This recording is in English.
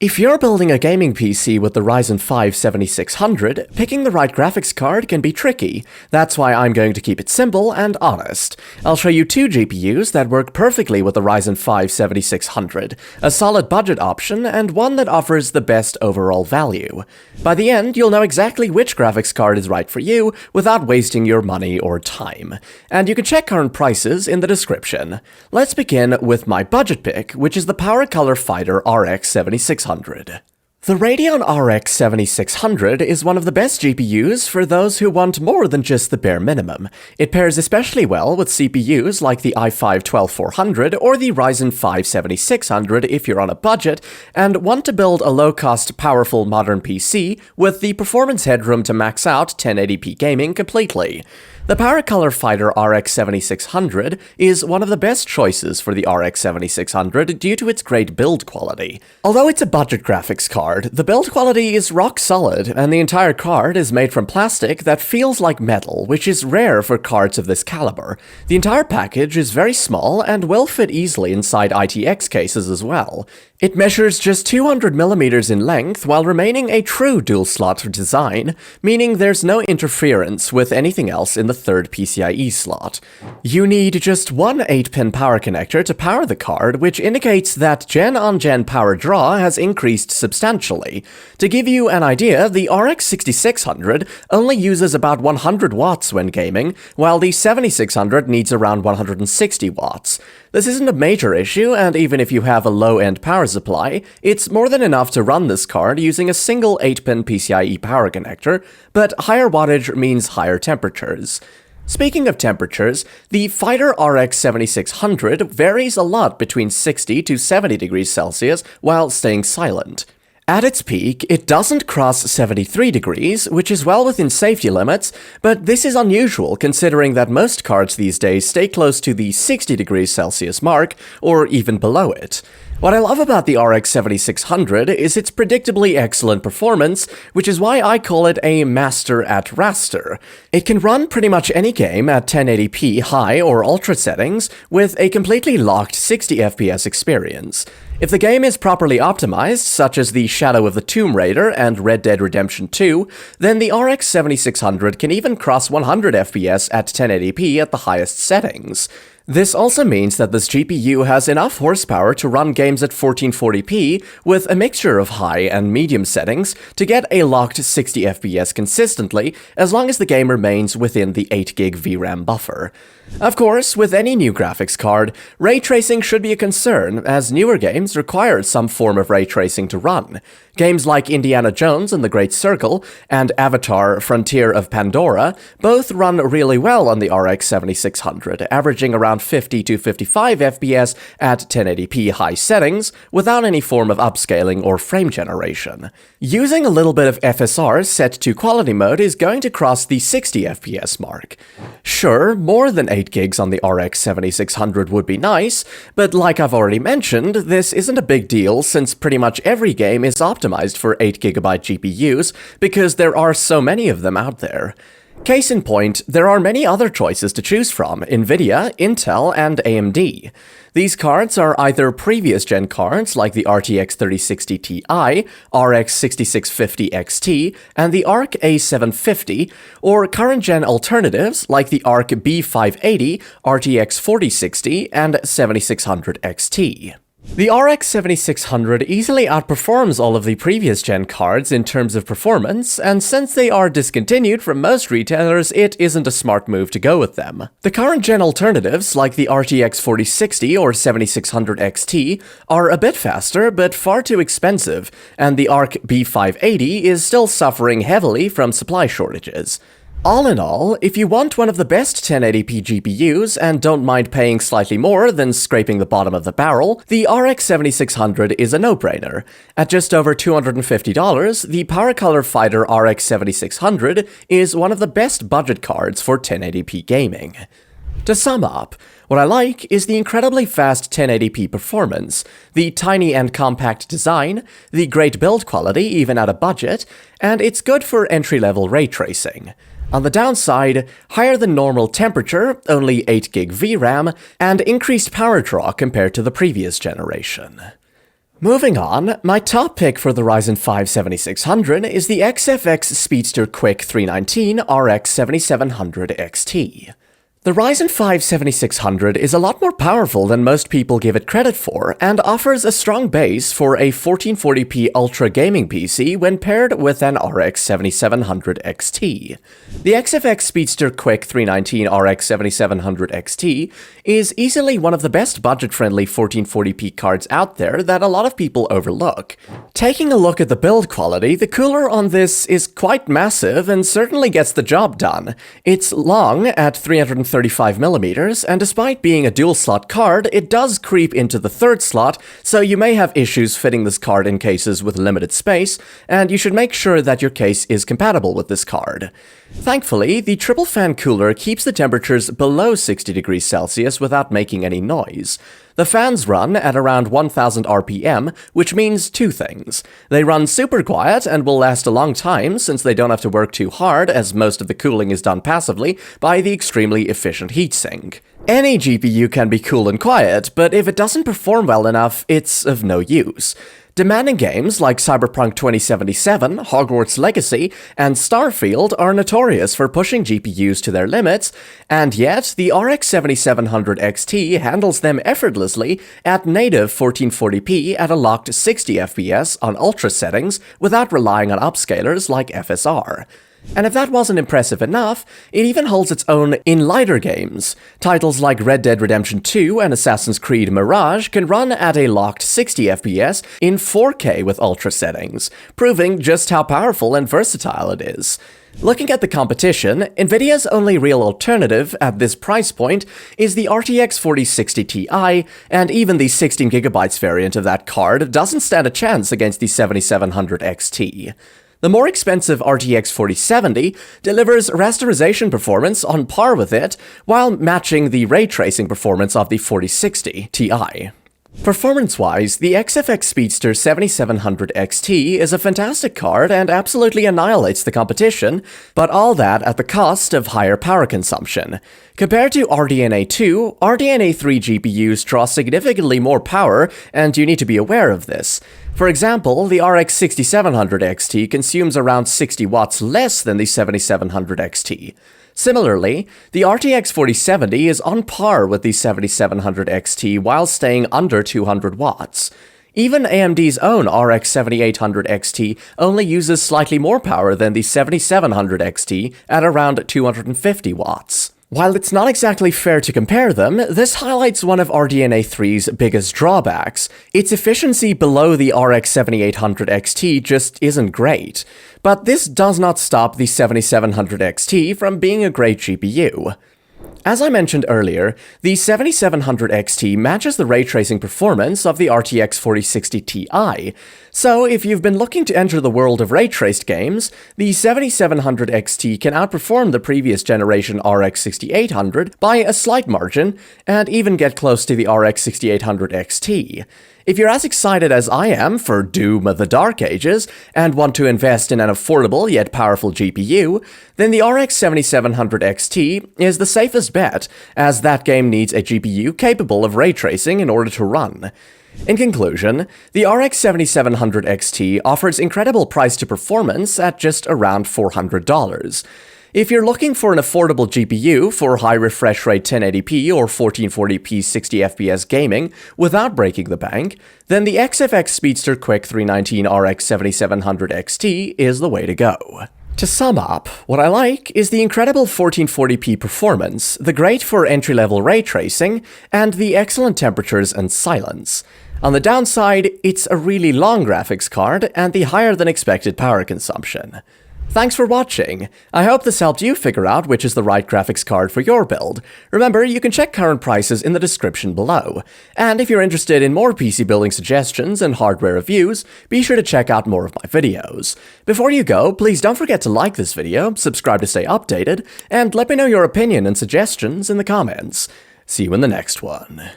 If you're building a gaming PC with the Ryzen 5 7600, picking the right graphics card can be tricky. That's why I'm going to keep it simple and honest. I'll show you two GPUs that work perfectly with the Ryzen 5 7600, a solid budget option and one that offers the best overall value. By the end, you'll know exactly which graphics card is right for you without wasting your money or time. And you can check current prices in the description. Let's begin with my budget pick, which is the Power Color Fighter RX 7600. The Radeon RX 7600 is one of the best GPUs for those who want more than just the bare minimum. It pairs especially well with CPUs like the i5-12400 or the Ryzen 5 7600 if you're on a budget and want to build a low-cost, powerful modern PC with the performance headroom to max out 1080p gaming completely. The Power Color Fighter RX 7600 is one of the best choices for the RX 7600 due to its great build quality. Although it's a budget graphics card, the build quality is rock solid, and the entire card is made from plastic that feels like metal, which is rare for cards of this caliber. The entire package is very small and will fit easily inside ITX cases as well. It measures just 200mm in length while remaining a true dual-slot design, meaning there's no interference with anything else in the third PCIe slot. You need just one 8-pin power connector to power the card, which indicates that gen-on-gen power draw has increased substantially. To give you an idea, the RX 6600 only uses about 100 watts when gaming, while the 7600 needs around 160 watts. This isn't a major issue, and even if you have a low-end power supply, it's more than enough to run this card using a single 8-pin PCIe power connector, but higher wattage means higher temperatures. Speaking of temperatures, the Fighter RX 7600 varies a lot between 60 to 70 degrees Celsius while staying silent. At its peak, it doesn't cross 73 degrees, which is well within safety limits, but this is unusual considering that most cards these days stay close to the 60 degrees Celsius mark, or even below it. What I love about the RX 7600 is its predictably excellent performance, which is why I call it a master at raster. It can run pretty much any game at 1080p high or ultra settings with a completely locked 60 FPS experience. If the game is properly optimized, such as the Shadow of the Tomb Raider and Red Dead Redemption 2, then the RX 7600 can even cross 100 FPS at 1080p at the highest settings. This also means that this GPU has enough horsepower to run games at 1440p with a mixture of high and medium settings to get a locked 60 FPS consistently as long as the game remains within the 8GB VRAM buffer. Of course, with any new graphics card, ray tracing should be a concern, as newer games require some form of ray tracing to run. Games like Indiana Jones and the Great Circle and Avatar: Frontier of Pandora both run really well on the RX 7600, averaging around 50 to 55 FPS at 1080p high settings without any form of upscaling or frame generation. Using a little bit of FSR set to quality mode is going to cross the 60 FPS mark. Sure, more than 8 gigs on the RX 7600 would be nice, but like I've already mentioned, this isn't a big deal since pretty much every game is optimized for 8GB GPUs because there are so many of them out there. Case in point, there are many other choices to choose from: Nvidia, Intel, and AMD. These cards are either previous-gen cards like the RTX 3060 Ti, RX 6650 XT, and the ARC A750, or current-gen alternatives like the ARC B580, RTX 4060, and 7600 XT. The RX 7600 easily outperforms all of the previous-gen cards in terms of performance, and since they are discontinued from most retailers, it isn't a smart move to go with them. The current-gen alternatives, like the RTX 4060 or 7600 XT, are a bit faster, but far too expensive, and the ARC B580 is still suffering heavily from supply shortages. All in all, if you want one of the best 1080p GPUs and don't mind paying slightly more than scraping the bottom of the barrel, the RX 7600 is a no-brainer. At just over $250, the Power Color Fighter RX 7600 is one of the best budget cards for 1080p gaming. To sum up, what I like is the incredibly fast 1080p performance, the tiny and compact design, the great build quality even at a budget, and it's good for entry-level ray tracing. On the downside, higher than normal temperature, only 8GB VRAM, and increased power draw compared to the previous generation. Moving on, my top pick for the Ryzen 5 7600 is the XFX Speedster Quick 319 RX 7700 XT. The Ryzen 5 7600 is a lot more powerful than most people give it credit for, and offers a strong base for a 1440p Ultra gaming PC when paired with an RX 7700 XT. The XFX Speedster Quick 319 RX 7700 XT is easily one of the best budget-friendly 1440p cards out there that a lot of people overlook. Taking a look at the build quality, the cooler on this is quite massive and certainly gets the job done. It's long at 335mm, and despite being a dual-slot card, it does creep into the third slot, so you may have issues fitting this card in cases with limited space, and you should make sure that your case is compatible with this card. Thankfully, the triple fan cooler keeps the temperatures below 60 degrees Celsius without making any noise. The fans run at around 1000 RPM, which means two things. They run super quiet and will last a long time since they don't have to work too hard, as most of the cooling is done passively by the extremely efficient heatsink. Any GPU can be cool and quiet, but if it doesn't perform well enough, it's of no use. Demanding games like Cyberpunk 2077, Hogwarts Legacy, and Starfield are notorious for pushing GPUs to their limits, and yet the RX 7700 XT handles them effortlessly at native 1440p at a locked 60 FPS on ultra settings without relying on upscalers like FSR. And if that wasn't impressive enough, it even holds its own in lighter games. Titles like Red Dead Redemption 2 and Assassin's Creed Mirage can run at a locked 60 FPS in 4K with ultra settings, proving just how powerful and versatile it is. Looking at the competition, Nvidia's only real alternative at this price point is the RTX 4060 Ti, and even the 16GB variant of that card doesn't stand a chance against the 7700 XT. The more expensive RTX 4070 delivers rasterization performance on par with it, while matching the ray tracing performance of the 4060 Ti. Performance-wise, the XFX Speedster 7700 XT is a fantastic card and absolutely annihilates the competition, but all that at the cost of higher power consumption. Compared to RDNA 2, RDNA 3 GPUs draw significantly more power, and you need to be aware of this. For example, the RX 6700 XT consumes around 60 watts less than the 7700 XT. Similarly, the RTX 4070 is on par with the 7700 XT while staying under 200 watts. Even AMD's own RX 7800 XT only uses slightly more power than the 7700 XT at around 250 watts. While it's not exactly fair to compare them, this highlights one of RDNA 3's biggest drawbacks. Its efficiency below the RX 7800 XT just isn't great. But this does not stop the 7700 XT from being a great GPU. As I mentioned earlier, the 7700 XT matches the ray tracing performance of the RTX 4060 Ti, so if you've been looking to enter the world of ray-traced games, the 7700 XT can outperform the previous generation RX 6800 by a slight margin, and even get close to the RX 6800 XT. If you're as excited as I am for Doom of the Dark Ages, and want to invest in an affordable yet powerful GPU, then the RX 7700 XT is the safest bet, as that game needs a GPU capable of ray tracing in order to run. In conclusion, the RX 7700 XT offers incredible price to performance at just around $400. If you're looking for an affordable GPU for high refresh rate 1080p or 1440p 60fps gaming without breaking the bank, then the XFX Speedster Quick 319 RX 7700 XT is the way to go. To sum up, what I like is the incredible 1440p performance, the great for entry-level ray tracing, and the excellent temperatures and silence. On the downside, it's a really long graphics card and the higher than expected power consumption. Thanks for watching. I hope this helped you figure out which is the right graphics card for your build. Remember, you can check current prices in the description below. And if you're interested in more PC building suggestions and hardware reviews, be sure to check out more of my videos. Before you go, please don't forget to like this video, subscribe to stay updated, and let me know your opinion and suggestions in the comments. See you in the next one.